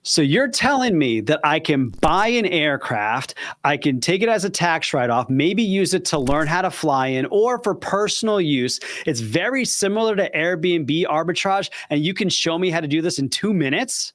So you're telling me that I can buy an aircraft, I can take it as a tax write-off, maybe use it to learn how to fly in or for personal use. It's very similar to Airbnb arbitrage, and you can show me how to do this in 2 minutes?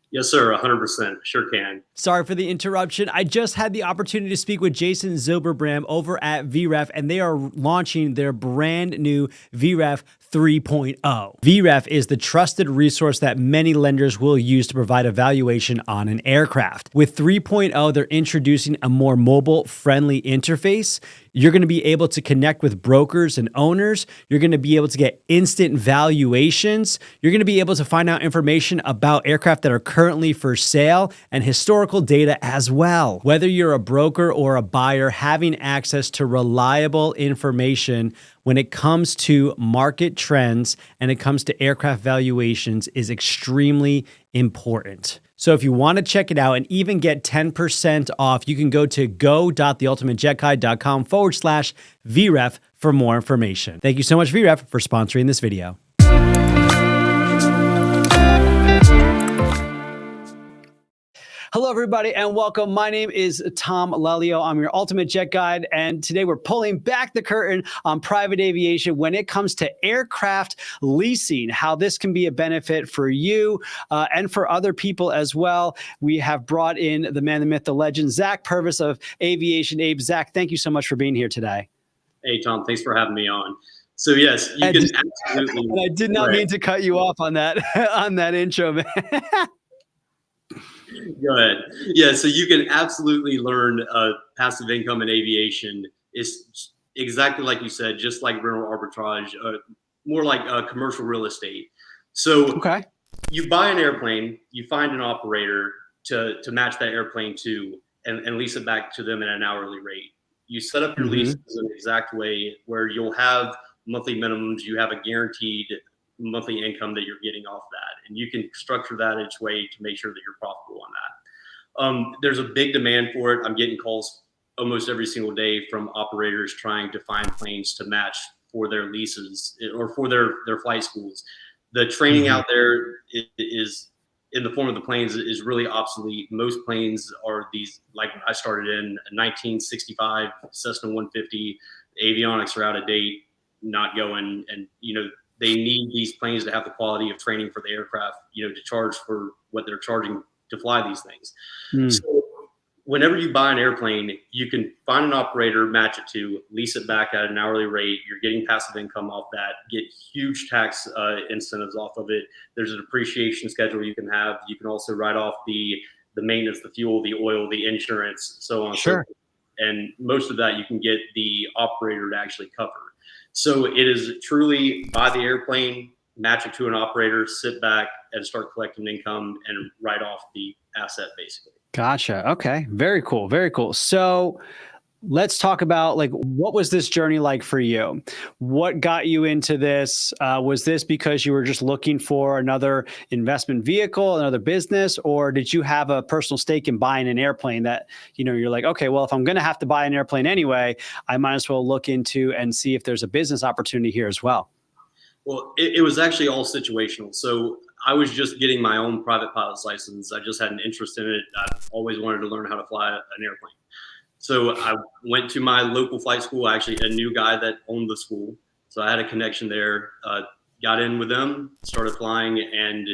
Yes, sir. 100%. Sure can. Sorry for the interruption. I just had the opportunity to speak with Jason Zoberbram over at VREF, and they are launching their brand new VREF 3.0. VREF is the trusted resource that many lenders will use to provide a valuation on an aircraft. With 3.0, they're introducing a more mobile-friendly interface. You're going to be able to connect with brokers and owners. You're going to be able to get instant valuations. You're going to be able to find out information about aircraft that are currently for sale and historical data as well. Whether you're a broker or a buyer, having access to reliable information when it comes to market trends and it comes to aircraft valuations is extremely important. So if you want to check it out and even get 10% off, you can go to go.theultimatejetguide.com/VREF for more information. Thank you so much, VREF, for sponsoring this video. Hello, everybody, and welcome. My name is Tom Lelio. I'm your Ultimate Jet Guide, and today we're pulling back the curtain on private aviation when it comes to aircraft leasing, how this can be a benefit for you and for other people as well. We have brought in the man, the myth, the legend, Zack Purvis of Aviation Ape. Zack, thank you so much for being here today. Hey, Tom, thanks for having me on. So yes, you can absolutely. And I did not mean to cut you off on that on that intro, man. Go ahead. Yeah, so you can absolutely learn passive income in aviation. It's exactly like you said, just like rental arbitrage, more like commercial real estate. So you buy an airplane, you find an operator to match that airplane to and lease it back to them at an hourly rate. You set up your leases in an exact way where you'll have monthly minimums, you have a guaranteed monthly income that you're getting off that. And you can structure that each way to make sure that you're profitable on that. There's a big demand for it. I'm getting calls almost every single day from operators trying to find planes to match for their leases or for their flight schools. The training out there is in the form of the planes is really obsolete. Most planes are these, like I started in 1965 Cessna 150. The avionics are out of date, not going, and they need these planes to have the quality of training for the aircraft, to charge for what they're charging to fly these things. So whenever you buy an airplane, you can find an operator, match it to, lease it back at an hourly rate. You're getting passive income off that, get huge tax incentives off of it. There's a depreciation schedule you can have. You can also write off the maintenance, the fuel, the oil, the insurance, so on. Sure. And most of that you can get the operator to actually cover. So it is truly buy the airplane, match it to an operator, sit back and start collecting income and write off the asset basically. Gotcha. Okay. Very cool. Very cool. So let's talk about what was this journey like for you? What got you into this? Was this because you were just looking for another investment vehicle, another business, or did you have a personal stake in buying an airplane that, you're like, okay, well, if I'm going to have to buy an airplane anyway, I might as well look into and see if there's a business opportunity here as well? Well, it was actually all situational. So I was just getting my own private pilot's license. I just had an interest in it. I've always wanted to learn how to fly an airplane. So I went to my local flight school. I actually knew a guy that owned the school. So I had a connection there, got in with them, started flying, and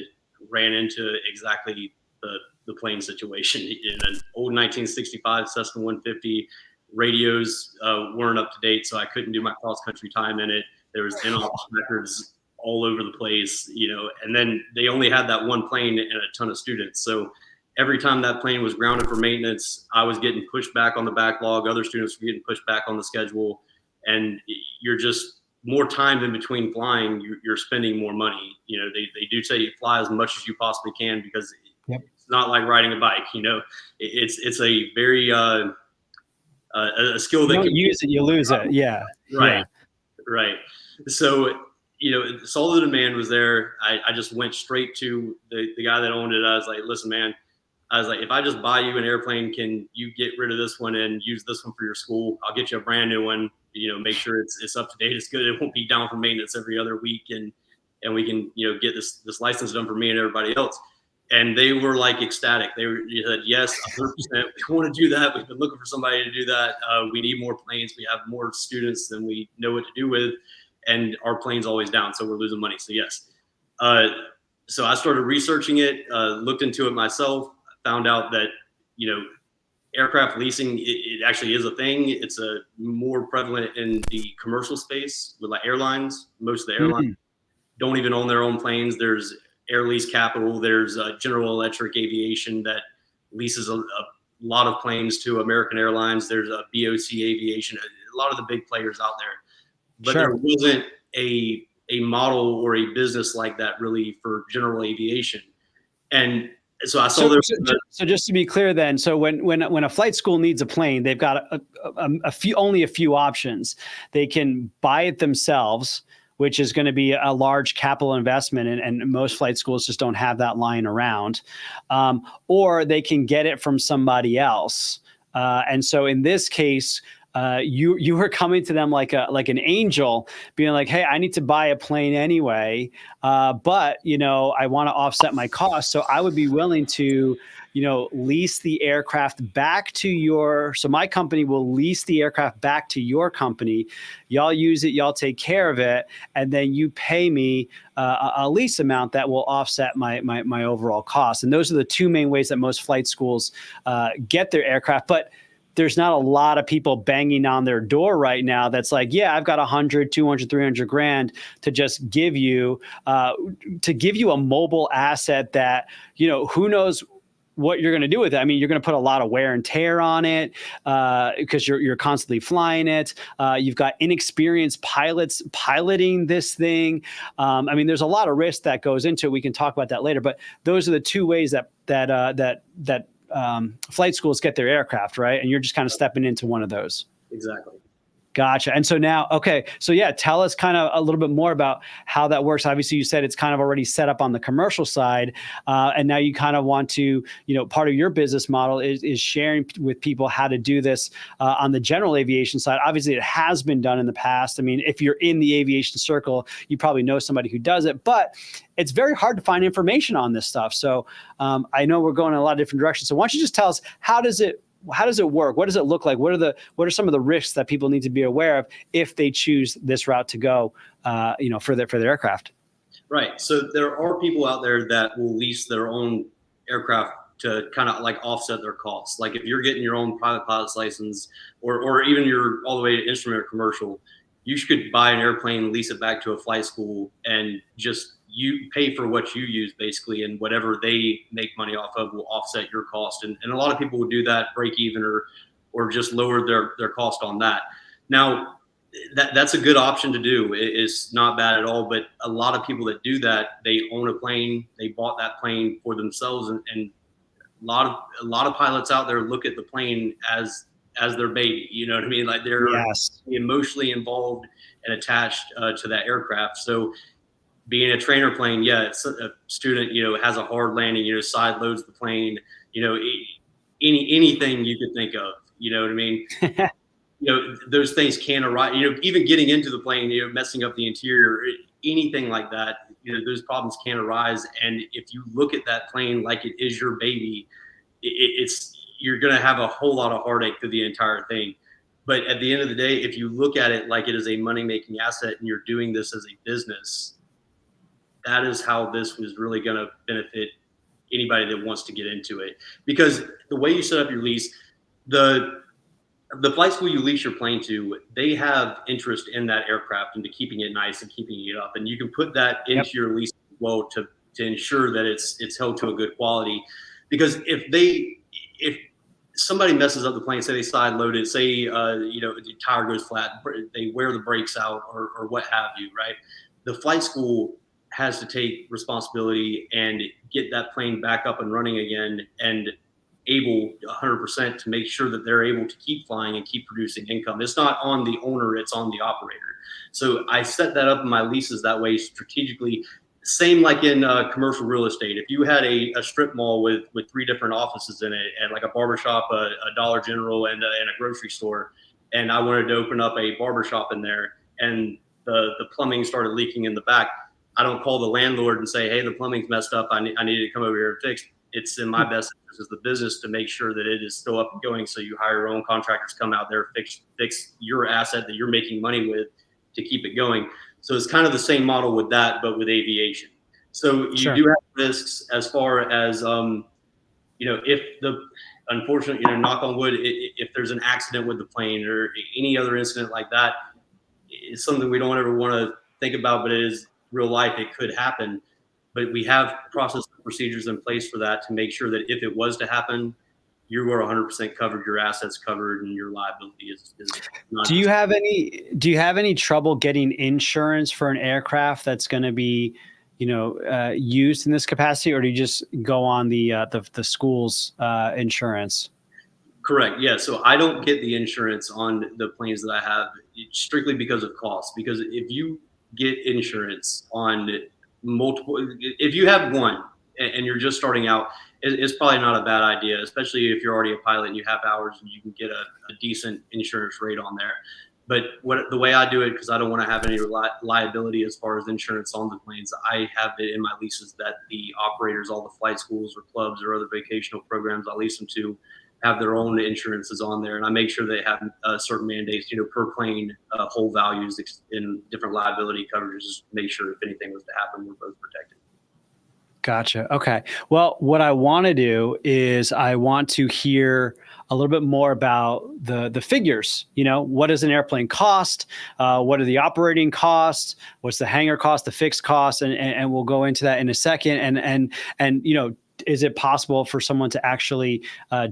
ran into exactly the plane situation. In an old 1965 Cessna 150, radios weren't up to date, so I couldn't do my cross-country time in it. There was in-office records all over the place, and then they only had that one plane and a ton of students. So every time that plane was grounded for maintenance, I was getting pushed back on the backlog. Other students were getting pushed back on the schedule. And you're just more time in between flying, you're spending more money. They do say you fly as much as you possibly can because it's not like riding a bike. It's a very a skill that you don't use it, you lose it. Yeah. Right. Right. So, saw the demand was there. I just went straight to the guy that owned it. I was like, listen, man, if I just buy you an airplane, can you get rid of this one and use this one for your school? I'll get you a brand new one, make sure it's up to date. It's good. It won't be down for maintenance every other week. And we can, get this license done for me and everybody else. And they were like ecstatic. They said, yes, 100%. We want to do that. We've been looking for somebody to do that. We need more planes. We have more students than we know what to do with. And our plane's always down, so we're losing money. So yes. So I started researching it, looked into it myself, found out that, aircraft leasing, it actually is a thing. It's a more prevalent in the commercial space with like airlines. Most of the airlines don't even own their own planes. There's Air Lease Capital. There's General Electric Aviation that leases a lot of planes to American Airlines. There's a BOC Aviation, a lot of the big players out there. But there wasn't a model or a business like that really for general aviation. And so I saw So just to be clear then, so when a flight school needs a plane, they've got only a few options. They can buy it themselves, which is going to be a large capital investment, and most flight schools just don't have that lying around. Or they can get it from somebody else. And so in this case, you were coming to them like an angel, being like, hey, I need to buy a plane anyway, but I want to offset my costs, so I would be willing to lease the aircraft back to so my company will lease the aircraft back to your company. Y'all use it, y'all take care of it, and then you pay me a lease amount that will offset my overall costs. And those are the two main ways that most flight schools get their aircraft. But there's not a lot of people banging on their door right now that's like, yeah, I've got 100, 200, 300 grand to just give you a mobile asset that, who knows what you're going to do with it. I mean, you're going to put a lot of wear and tear on it because you're constantly flying it. You've got inexperienced pilots piloting this thing. I mean, there's a lot of risk that goes into it. We can talk about that later, but those are the two ways that flight schools get their aircraft, right? And you're just kind of stepping into one of those. Exactly. Gotcha. And so now, okay. So yeah, tell us kind of a little bit more about how that works. Obviously you said it's kind of already set up on the commercial side. And now you kind of want to, part of your business model is sharing with people how to do this on the general aviation side. Obviously it has been done in the past. I mean, if you're in the aviation circle, you probably know somebody who does it, but it's very hard to find information on this stuff. So I know we're going in a lot of different directions. So why don't you just tell us, how does it work? What does it look like? What are some of the risks that people need to be aware of if they choose this route to go, for their aircraft? Right. So there are people out there that will lease their own aircraft to kind of like offset their costs. Like if you're getting your own private pilot's license, or even you're all the way to instrument or commercial, you could buy an airplane, lease it back to a flight school, and just you pay for what you use basically, and whatever they make money off of will offset your cost. And a lot of people would do that, break even, or just lower their cost on that. Now that's a good option to do. It's not bad at all, but a lot of people that do that, they own a plane, they bought that plane for themselves, and a lot of pilots out there look at the plane as their baby. You know what I mean? Like they're emotionally involved and attached to that aircraft. So being a trainer plane, it's a student, has a hard landing, side loads the plane, anything you could think of, you know what I mean? Those things can arise, even getting into the plane, messing up the interior, anything like that, those problems can arise. And if you look at that plane like it is your baby, you're going to have a whole lot of heartache through the entire thing. But at the end of the day, if you look at it like it is a money-making asset and you're doing this as a business, that is how this was really going to benefit anybody that wants to get into it. Because the way you set up your lease, the flight school you lease your plane to, they have interest in that aircraft and to keeping it nice and keeping it up. And you can put that into your lease as well to ensure that it's held to a good quality. Because if somebody messes up the plane, say they side load it, say the tire goes flat, they wear the brakes out or what have you, right? The flight school has to take responsibility and get that plane back up and running again, and able 100% to make sure that they're able to keep flying and keep producing income. It's not on the owner, it's on the operator. So I set that up in my leases that way strategically. Same like in commercial real estate. If you had a strip mall with 3 different offices in it, and like a barbershop, a Dollar General, and a grocery store, and I wanted to open up a barbershop in there, and the plumbing started leaking in the back, I don't call the landlord and say, hey, the plumbing's messed up. I need to come over here and fix. It's in my best interest as the business to make sure that it is still up and going. So you hire your own contractors, come out there, fix your asset that you're making money with to keep it going. So it's kind of the same model with that, but with aviation. So you Sure. do have risks as far as, if unfortunately, knock on wood, if there's an accident with the plane or any other incident like that, it's something we don't ever want to think about, but it is real life. It could happen, but we have process and procedures in place for that to make sure that if it was to happen, you are 100% covered, your assets covered, and your liability is not. Do you have any trouble getting insurance for an aircraft that's going to be, used in this capacity, or do you just go on the school's insurance? Correct. Yeah. So I don't get the insurance on the planes that I have strictly because of cost. Because if you get insurance on if you have one and you're just starting out, it's probably not a bad idea, especially if you're already a pilot and you have hours and you can get a decent insurance rate on there. But the way I do it, because I don't want to have any liability as far as insurance on the planes, I have it in my leases that the operators, all the flight schools or clubs or other vocational programs I lease them to, have their own insurances on there, and I make sure they have certain mandates, per plane, whole values in different liability coverages. Make sure if anything was to happen, we're both protected. Gotcha. Okay. Well, what I want to do is I want to hear a little bit more about the figures. What does an airplane cost? What are the operating costs? What's the hangar cost, the fixed costs? And we'll go into that in a second. And is it possible for someone to actually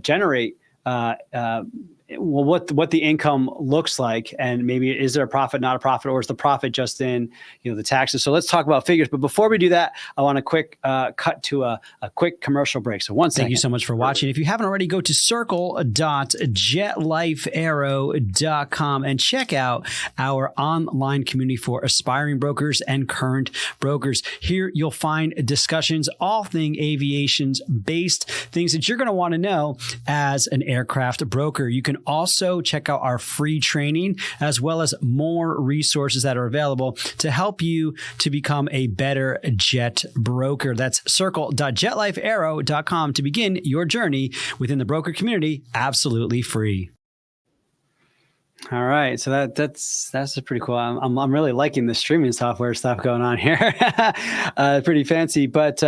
generate what the income looks like, and maybe is there a profit, not a profit, or is the profit just in the taxes? So let's talk about figures. But before we do that, I want a quick cut to a quick commercial break. So one second. Thank you so much for watching. If you haven't already, go to circle.jetlifeaero.com and check out our online community for aspiring brokers and current brokers. Here you'll find discussions, all thing aviations based, things that you're going to want to know as an aircraft broker. You can also check out our free training, as well as more resources that are available to help you to become a better jet broker. That's circle.jetlifeaero.com to begin your journey within the broker community, absolutely free. All right, so that's pretty cool. I'm really liking the streaming software stuff going on here. Pretty fancy, but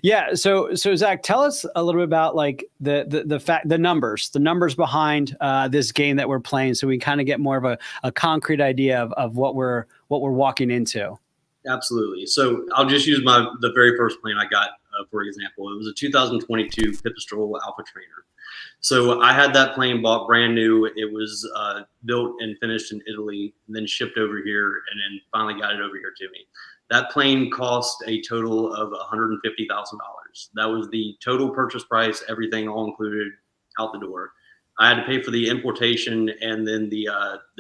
yeah. So Zach, tell us a little bit about like the numbers behind this game that we're playing, so we kind of get more of a concrete idea of what we're walking into. Absolutely. So I'll just use the very first plane I got for example. It was a 2022 Pipistrel Alpha Trainer. So I had that plane bought brand new. It was built and finished in Italy, and then shipped over here, and then finally got it over here to me. That plane cost a total of $150,000. That was the total purchase price, everything all included out the door. I had to pay for the importation and then the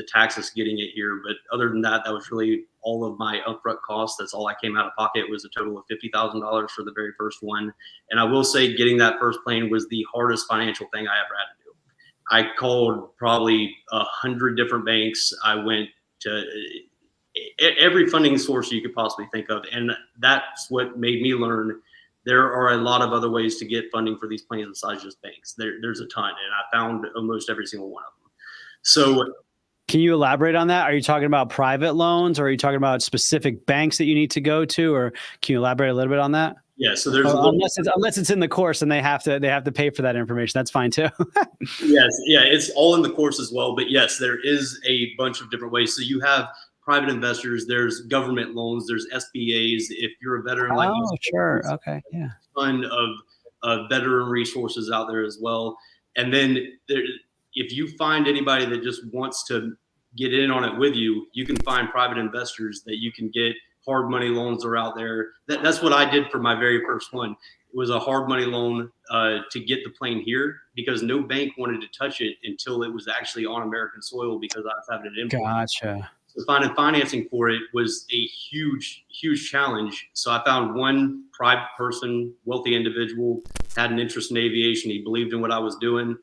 taxes getting it here. But other than that, that was really all of my upfront costs. That's all I came out of pocket. It was a total of $50,000 for the very first one. And I will say getting that first plane was the hardest financial thing I ever had to do. I called probably 100 different banks. I went to every funding source you could possibly think of. And that's what made me learn there are a lot of other ways to get funding for these planes besides just banks. There's a ton, and I found almost every single one of them. So can you elaborate on that? Are you talking about private loans, or are you talking about specific banks that you need to go to, or can you elaborate a little bit on that? Yeah, so there's unless it's in the course and they have to pay for that information. That's fine too. Yes, yeah, it's all in the course as well. But yes, there is a bunch of different ways. So you have private investors, there's government loans, there's SBAs. If you're a veteran, like sure, okay, yeah, ton of veteran resources out there as well. And then if you find anybody that just wants to get in on it with you, you can find private investors that you can get. Hard money loans are out there. That's what I did for my very first one. It was a hard money loan to get the plane here, because no bank wanted to touch it until it was actually on American soil, because I was having it imported. Gotcha. So finding financing for it was a huge, huge challenge. So I found one private person, wealthy individual, had an interest in aviation. He believed in what I was doing.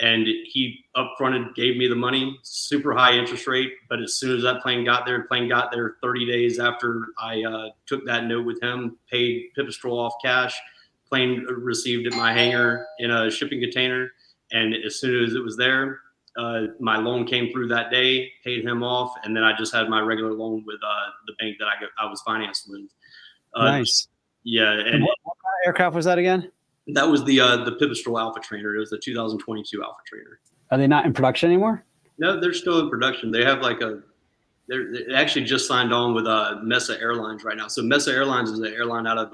and he upfronted gave me the money, super high interest rate. But as soon as that plane got there 30 days after I took that note with him, paid Pipistrel off cash. Plane received at my hangar in a shipping container, and as soon as it was there, my loan came through that day, paid him off, and then I just had my regular loan with the bank that I was financed with. Nice. Yeah, and what kind of aircraft was that again? that was the Pipistrel Alpha Trainer. It was the 2022 Alpha Trainer. Are they not in production anymore? No, they're still in production. They have they actually just signed on with Mesa Airlines right now. So Mesa Airlines is an airline out of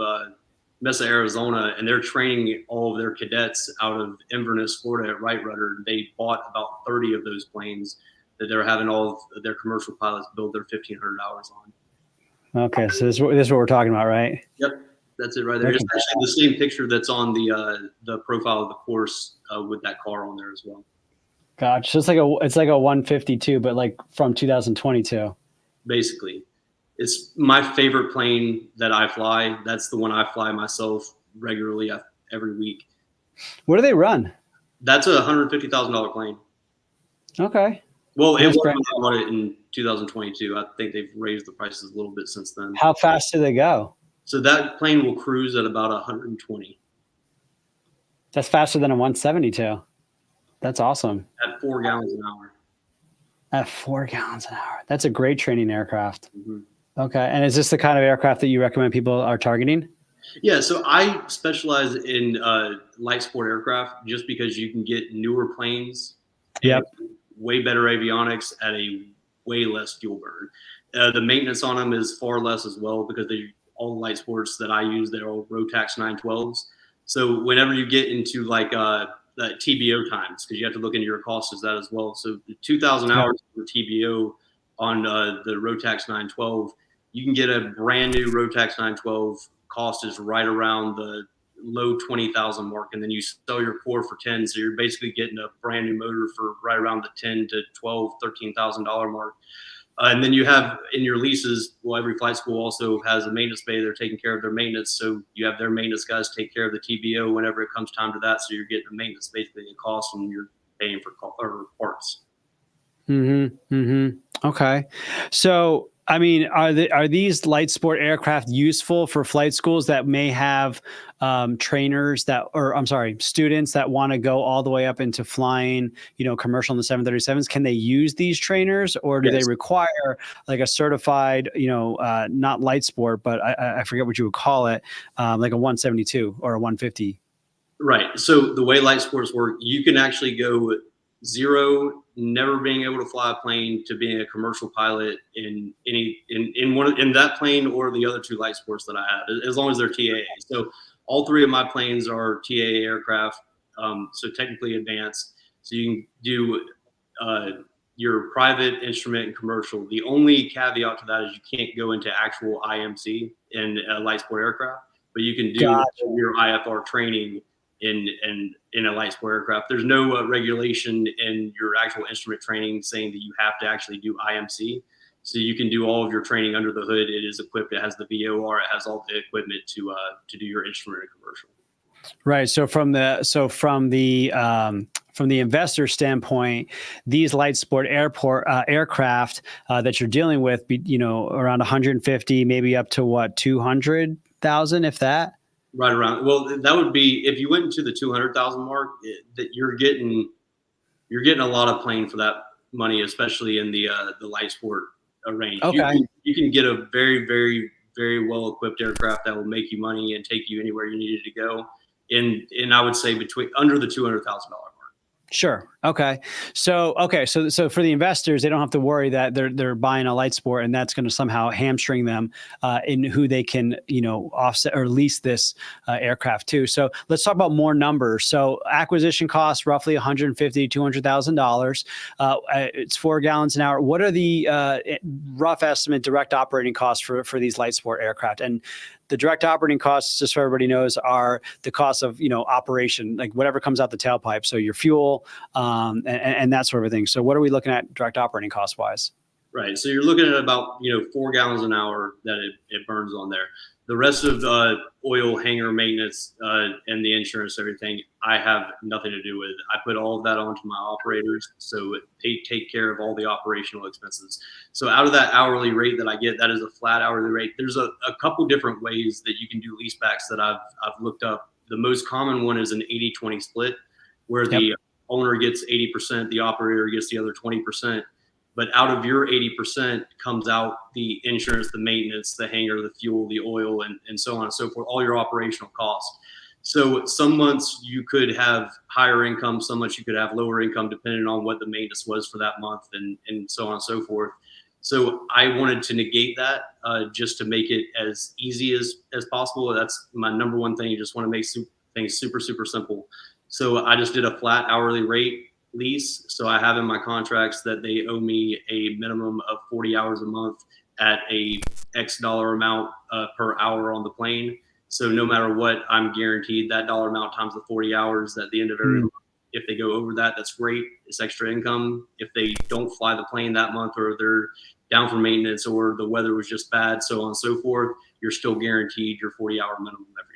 Mesa, Arizona, and they're training all of their cadets out of Inverness, Florida at Wright Rudder. They bought about 30 of those planes that they're having all of their commercial pilots build their 1,500 hours on. Okay, so this is what we're talking about, right? Yep, that's it right there. It's actually the same picture that's on the profile of the course with that car on there as well. Gotcha. So it's like a 152, but like from 2022. Basically. It's my favorite plane that I fly. That's the one I fly myself regularly every week. What do they run? That's a $150,000 plane. Okay. Well, it was when I bought it in 2022. I think they've raised the prices a little bit since then. How fast do they go? So that plane will cruise at about 120. That's faster than a 172. That's awesome. At 4 gallons an hour. At 4 gallons an hour. That's a great training aircraft. Mm-hmm. Okay. And is this the kind of aircraft that you recommend people are targeting? Yeah, so I specialize in light sport aircraft just because you can get newer planes, yep, way better avionics at a way less fuel burn. The maintenance on them is far less as well because all the light sports that I use, they're all Rotax 912s. So whenever you get into like TBO times, because you have to look into your costs as that as well. So the 2,000 hours for TBO on the Rotax 912, you can get a brand new Rotax 912. Cost is right around the low 20,000 mark, and then you sell your core for 10, so you're basically getting a brand new motor for right around the 10 to 12, $13,000 mark. And then you have in your leases, well, every flight school also has a maintenance bay. They're taking care of their maintenance, so you have their maintenance guys take care of the TBO whenever it comes time to that. So you're getting the maintenance basically a cost, and you're paying for parts. Okay, so I mean, are these light sport aircraft useful for flight schools that may have students that want to go all the way up into flying, commercial in the 737s? Can they use these trainers, or do they require like a certified, not light sport, but I forget what you would call it, like a 172 or a 150? Right. So the way light sports work, you can actually go zero, never being able to fly a plane, to being a commercial pilot in that plane or the other two light sports that I have, as long as they're TAA. So all three of my planes are TAA aircraft, so technically advanced. So you can do your private, instrument, and commercial. The only caveat to that is you can't go into actual IMC in a light sport aircraft, but you can do your IFR training in a light sport aircraft. There's no regulation in your actual instrument training saying that you have to actually do IMC. So you can do all of your training under the hood. It is equipped. It has the VOR. It has all the equipment to do your instrument and commercial. Right. So from the investor standpoint, these light sport aircraft that you're dealing with, around 150, maybe up to what, 200,000, if that. Right around. Well, that would be if you went into the 200,000 mark. That you're getting a lot of plane for that money, especially in the light sport range. Okay. You can get a very, very, very well equipped aircraft that will make you money and take you anywhere you needed to go. And I would say under the $200,000 mark. Sure. Okay. So for the investors, they don't have to worry that they're buying a light sport and that's going to somehow hamstring them in who they can, offset or lease this aircraft to. So let's talk about more numbers. So acquisition costs roughly $150,000 to $200,000. It's 4 gallons an hour. What are the rough estimate direct operating costs for these light sport aircraft? And the direct operating costs, just so everybody knows, are the cost of, operation, like whatever comes out the tailpipe. So your fuel and that sort of thing. So what are we looking at direct operating cost wise? Right. So you're looking at about, 4 gallons an hour that it burns on there. The rest of oil, hangar maintenance, and the insurance, everything, I have nothing to do with. I put all of that onto my operators, so they take care of all the operational expenses. So out of that hourly rate that I get, that is a flat hourly rate. There's a couple different ways that you can do leasebacks that I've looked up. The most common one is an 80-20 split, where the owner gets 80%, the operator gets the other 20%. But out of your 80% comes out the insurance, the maintenance, the hangar, the fuel, the oil, and so on and so forth, all your operational costs. So some months you could have higher income, some months you could have lower income, depending on what the maintenance was for that month, and so on and so forth. So I wanted to negate that just to make it as easy as possible. That's my number one thing. You just want to make things super, super simple. So I just did a flat hourly rate lease. So I have in my contracts that they owe me a minimum of 40 hours a month at a X dollar amount per hour on the plane. So no matter what, I'm guaranteed that dollar amount times the 40 hours at the end of every month. If they go over that, that's great. It's extra income. If they don't fly the plane that month, or they're down for maintenance, or the weather was just bad, so on and so forth, you're still guaranteed your 40-hour minimum every month.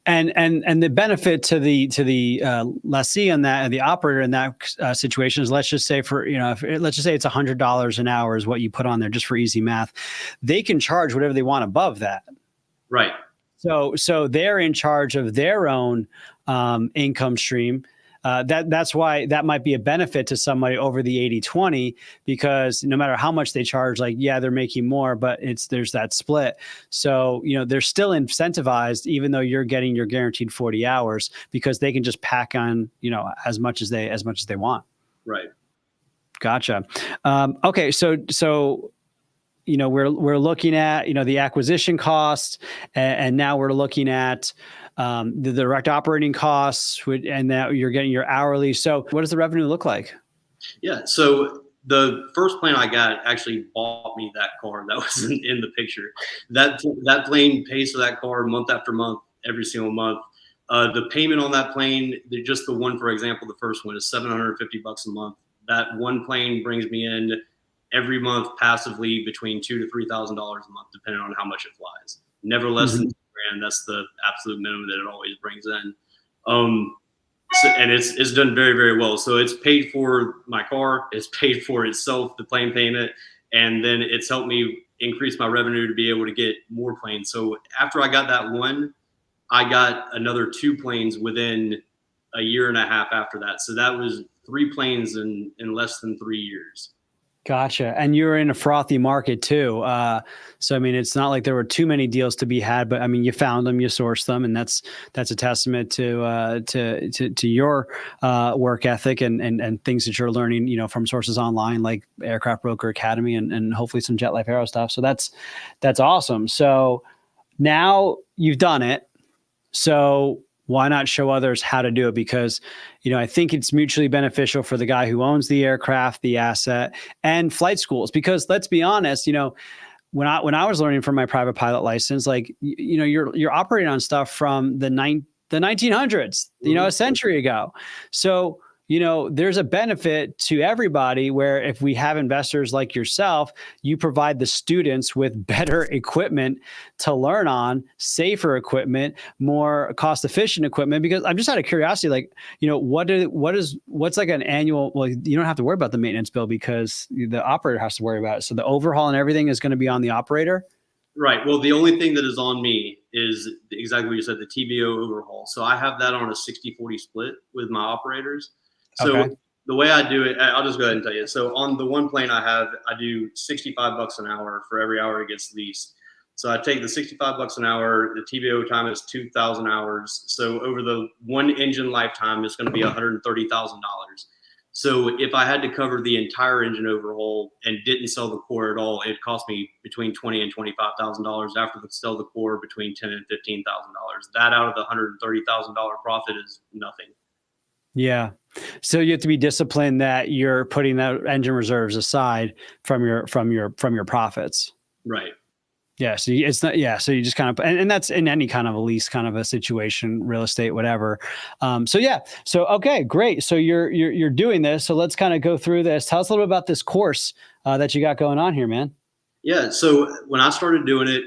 And the benefit to the lessee on that, and the operator in that situation is, let's just say let's just say it's $100 an hour is what you put on there, just for easy math. They can charge whatever they want above that. Right. So they're in charge of their own income stream. That's why that might be a benefit to somebody over the 80-20, because no matter how much they charge, like, yeah, they're making more, but there's that split. So, they're still incentivized, even though you're getting your guaranteed 40 hours, because they can just pack on, as much as they want. Right. Gotcha. Okay. So, we're looking at, the acquisition costs, and now we're looking at the direct operating costs, and now you're getting your hourly. So what does the revenue look like? Yeah. So the first plane I got actually bought me that car that was in the picture. That plane pays for that car month after month, every single month. The payment on that plane, just the one, for example, the first one is $750 a month. That one plane brings me in every month passively between $2,000 to $3,000 a month, depending on how much it flies. Never less than $2,000. That's the absolute minimum that it always brings in. And it's done very, very well. So it's paid for my car, it's paid for itself, the plane payment, and then it's helped me increase my revenue to be able to get more planes. So after I got that one, I got another 2 planes within a year and a half after that. So that was 3 planes in less than 3 years. Gotcha. And you're in a frothy market too. So, I mean, it's not like there were too many deals to be had, but I mean, you found them, you sourced them, and that's a testament to your work ethic and things that you're learning, from sources online like Aircraft Broker Academy and hopefully some Jet Life Aero stuff. So that's awesome. So now you've done it. So why not show others how to do it? Because, I think it's mutually beneficial for the guy who owns the aircraft, the asset, and flight schools. Because let's be honest, when I was learning for my private pilot license, like, you're operating on stuff from the 1900s, a century ago. So, there's a benefit to everybody, where if we have investors like yourself, you provide the students with better equipment to learn on, safer equipment, more cost-efficient equipment. Because I'm just out of curiosity, like, what's like an annual, well, you don't have to worry about the maintenance bill because the operator has to worry about it. So the overhaul and everything is going to be on the operator? Right. Well, the only thing that is on me is exactly what you said, the TBO overhaul. So I have that on a 60-40 split with my operators. So okay. The way I do it, I'll just go ahead and tell you. So on the one plane I do $65 an hour for every hour it gets leased. So I take the $65 an hour, the TBO time is 2,000 hours. So over the one engine lifetime, it's going to be $130,000. So if I had to cover the entire engine overhaul and didn't sell the core at all, it cost me between $20,000 and $25,000. After the sell the core, between $10,000 and $15,000. That out of the $130,000 profit is nothing. Yeah. So you have to be disciplined that you're putting that engine reserves aside from your profits. Right. Yeah. So it's not, yeah. So you just kind of, and that's in any kind of a lease kind of a situation, real estate, whatever. So yeah. So, okay, great. So you're doing this. So let's kind of go through this. Tell us a little bit about this course that you got going on here, man. Yeah. So when I started doing it,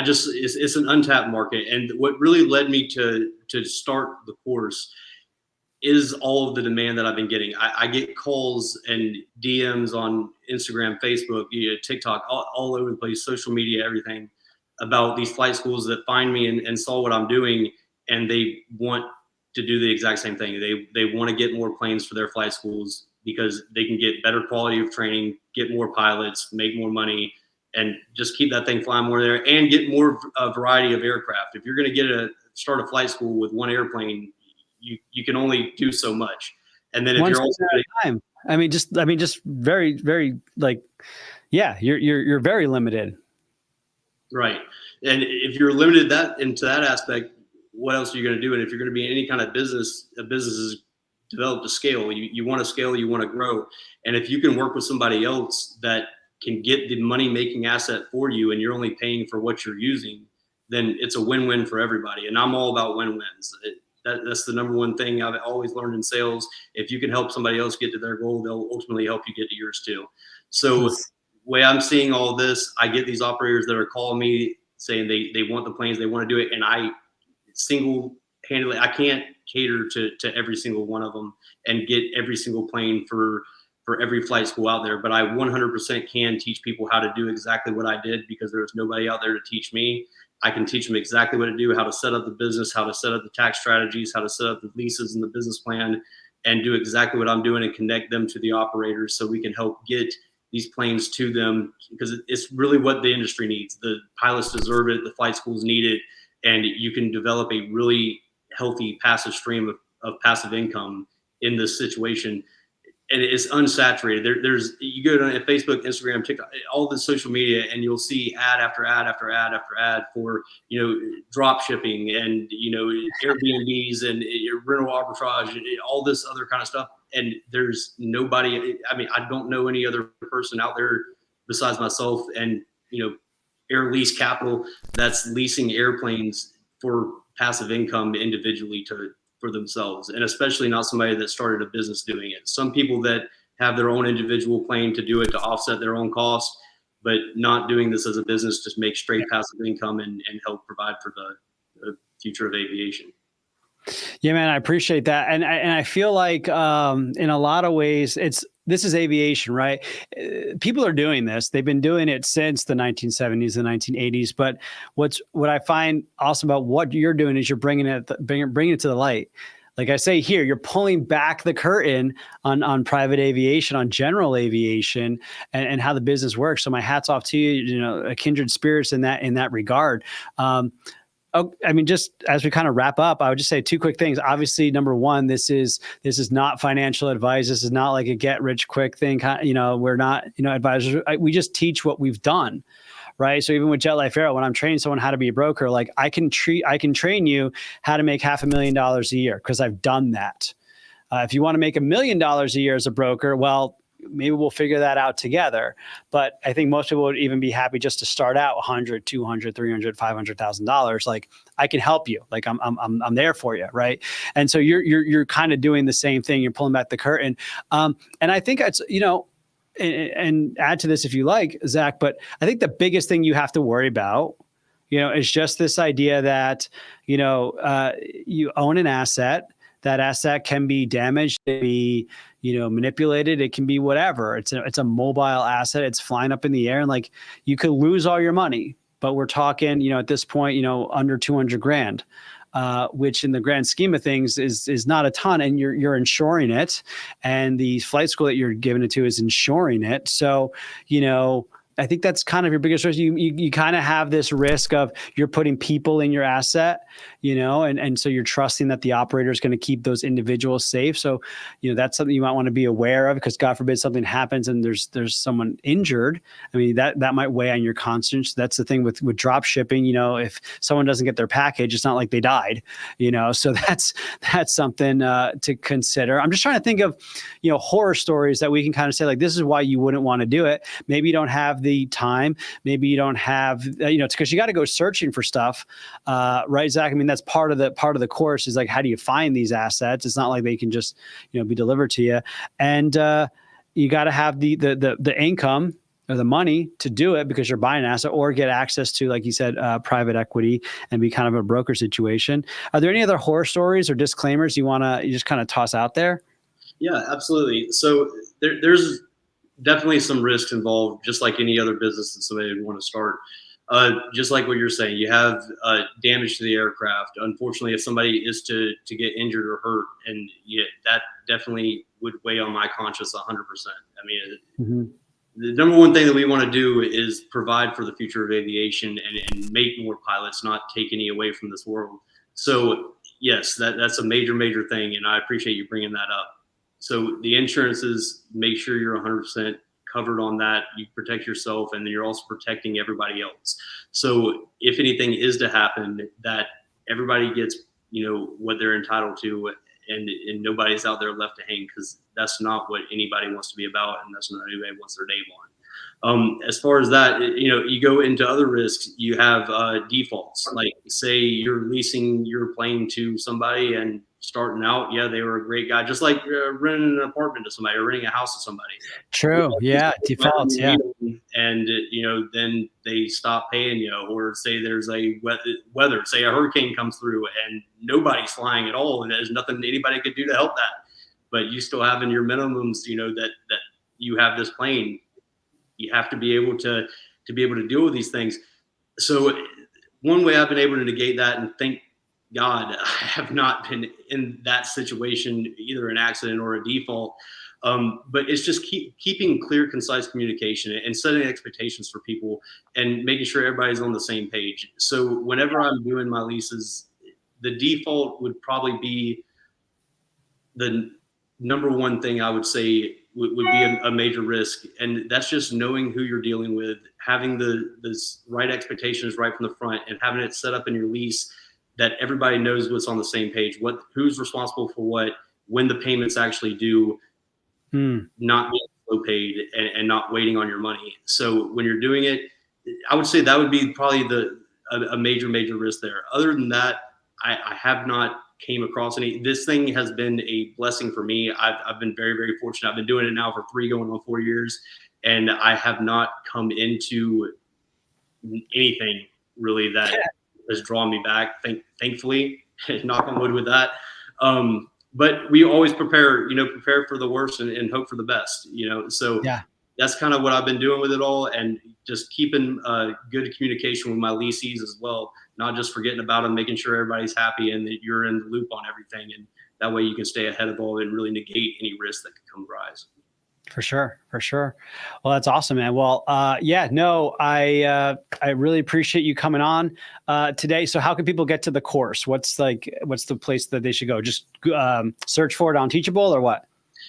it's an untapped market. And what really led me to start the course is all of the demand that I've been getting. I get calls and DMs on Instagram, Facebook, TikTok, all over the place, social media, everything, about these flight schools that find me and saw what I'm doing, and they want to do the exact same thing. They want to get more planes for their flight schools because they can get better quality of training, get more pilots, make more money, and just keep that thing flying more there, and get more variety of aircraft. If you're going to start a flight school with one airplane, you can only do so much. And then if One you're also at a time. I mean, just very, very like, yeah, you're very limited. right. And if you're limited into that aspect, what else are you going to do? And if you're going to be in any kind of business, a business is developed to scale. You want to scale, you want to grow. And if you can work with somebody else that can get the money making asset for you, and you're only paying for what you're using, then it's a win-win for everybody. And I'm all about win-wins. That's the number one thing I've always learned in sales. If you can help somebody else get to their goal, they'll ultimately help you get to yours too. So the way I'm seeing all this, I get these operators that are calling me saying they want the planes, they want to do it. And I single-handedly, I can't cater to every single one of them and get every single plane for every flight school out there. But I 100% can teach people how to do exactly what I did, because there's nobody out there to teach me. I can teach them exactly what to do, how to set up the business, how to set up the tax strategies, how to set up the leases and the business plan, and do exactly what I'm doing and connect them to the operators so we can help get these planes to them, because it's really what the industry needs. The pilots deserve it. The flight schools need it. And you can develop a really healthy passive stream of passive income in this situation. And it's unsaturated. There's you go to Facebook, Instagram, TikTok, all the social media, and you'll see ad after ad after ad after ad for drop shipping and Airbnbs and rental arbitrage and all this other kind of stuff. And there's nobody. I mean, I don't know any other person out there besides myself and Air Lease Capital that's leasing airplanes for passive income individually for themselves, and especially not somebody that started a business doing it. Some people that have their own individual plane to do it to offset their own costs, but not doing this as a business to make straight passive income and help provide for the future of aviation. Yeah, man, I appreciate that. And I feel like in a lot of ways, this is aviation, right? People are doing this. They've been doing it since the 1970s, the 1980s. But what I find awesome about what you're doing is you're bringing it to the light. Like I say here, you're pulling back the curtain on private aviation, on general aviation, and how the business works. So my hat's off to you. A kindred spirits in that regard. I mean, just as we kind of wrap up, I would just say two quick things. Obviously, number one, this is not financial advice. This is not like a get rich quick thing. We're not, advisors. We just teach what we've done, right? So even with Jet Life Aero, when I'm training someone how to be a broker, like I can train you how to make $500,000 a year because I've done that. If you want to make $1 million a year as a broker, well, maybe we'll figure that out together. But I think most people would even be happy just to start out $100, $200, $300, $500,000. Like I can help you. Like I'm there for you, right? And so you're kind of doing the same thing. You're pulling back the curtain. And I think it's and add to this if you like, Zach. But I think the biggest thing you have to worry about, is just this idea that you own an asset. That asset can be damaged, it can be, manipulated. It can be whatever. It's a mobile asset. It's flying up in the air, and like you could lose all your money. But we're talking, at this point, under $200,000, which in the grand scheme of things is not a ton. And you're insuring it, and the flight school that you're giving it to is insuring it. So, I think that's kind of your biggest risk. You kind of have this risk of you're putting people in your asset, and so you're trusting that the operator is going to keep those individuals safe. So, that's something you might want to be aware of, because God forbid something happens and there's someone injured. I mean, that might weigh on your conscience. That's the thing with drop shipping. If someone doesn't get their package, it's not like they died, so that's something to consider. I'm just trying to think of, horror stories that we can kind of say, like, this is why you wouldn't want to do it. Maybe you don't have the time, maybe you don't have, it's because you got to go searching for stuff, right, Zach? I mean, that's part of the course is like, how do you find these assets? It's not like they can just, be delivered to you, and you got to have the income, or the money to do it because you're buying an asset, or get access to, like you said, private equity and be kind of a broker situation. Are there any other horror stories or disclaimers you just kind of toss out there? Yeah, absolutely. So there's definitely some risks involved, just like any other business that somebody would want to start. Just like what you're saying, you have damage to the aircraft. Unfortunately, if somebody is to get injured or hurt, and that definitely would weigh on my conscience 100%. I mean, the number one thing that we want to do is provide for the future of aviation and make more pilots, not take any away from this world. So yes, that's a major thing, and I appreciate you bringing that up. So the insurances, make sure you're 100% covered on that. You protect yourself, and then you're also protecting everybody else. So if anything is to happen, that everybody gets, what they're entitled to, and nobody's out there left to hang, because that's not what anybody wants to be about, and that's not what anybody wants their name on. As far as that, you go into other risks. You have defaults. Like, say you're leasing your plane to somebody, and starting out, they were a great guy, just like renting an apartment to somebody or renting a house to somebody. True. Yeah. Defaults. Yeah. And then they stop paying you, or say there's a weather, say a hurricane comes through and nobody's flying at all, and there's nothing anybody could do to help that. But you still have in your minimums, that you have this plane. You have to be able to deal with these things. So one way I've been able to negate that, and thank God I have not been in that situation, either an accident or a default. But it's just keeping clear, concise communication and setting expectations for people, and making sure everybody's on the same page. So whenever I'm doing my leases, the default would probably be the number one thing I would say would be a major risk. And that's just knowing who you're dealing with, having the right expectations right from the front, and having it set up in your lease that everybody knows what's on the same page, who's responsible for what, when the payments actually due, not being slow paid, and not waiting on your money. So when you're doing it, I would say that would be probably a major risk there. Other than that, I have not came across any. This thing has been a blessing for me. I've been very fortunate. I've been doing it now for 3 going on 4 years, and I have not come into anything really that has drawn me back. Thankfully, knock on wood with that. But we always prepare for the worst and hope for the best, so that's kind of what I've been doing with it all, and just keeping good communication with my leasees as well, not just forgetting about them, making sure everybody's happy and that you're in the loop on everything. And that way you can stay ahead of all and really negate any risk that could come rise. For sure. Well, that's awesome, man. Well, I really appreciate you coming on today. So how can people get to the course? What's the place that they should go? Just search for it on Teachable, or what?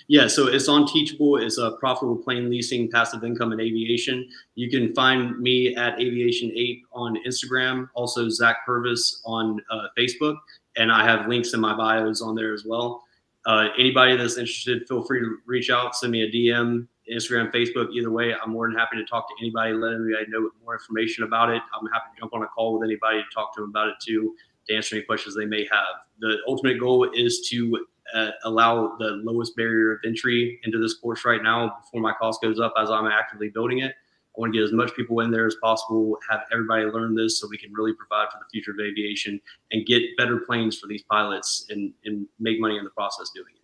Yeah, so it's on Teachable. It's a Profitable Plane Leasing, Passive Income, and Aviation. You can find me at Aviation Ape on Instagram, also Zack Purvis on Facebook, and I have links in my bios on there as well. Anybody that's interested, feel free to reach out, send me a DM, Instagram, Facebook, either way. I'm more than happy to talk to anybody, let anybody know more information about it. I'm happy to jump on a call with anybody to talk to them about it too, to answer any questions they may have. The ultimate goal is to allow the lowest barrier of entry into this course right now before my cost goes up, as I'm actively building it. I want to get as much people in there as possible, have everybody learn this so we can really provide for the future of aviation and get better planes for these pilots and make money in the process doing it.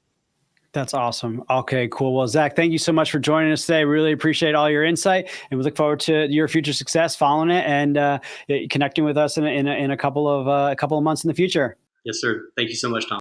That's awesome. Okay, cool. Well, Zack, thank you so much for joining us today. Really appreciate all your insight, and we look forward to your future success following it, and connecting with us in a couple of months in the future. Yes, sir. Thank you so much, Tom.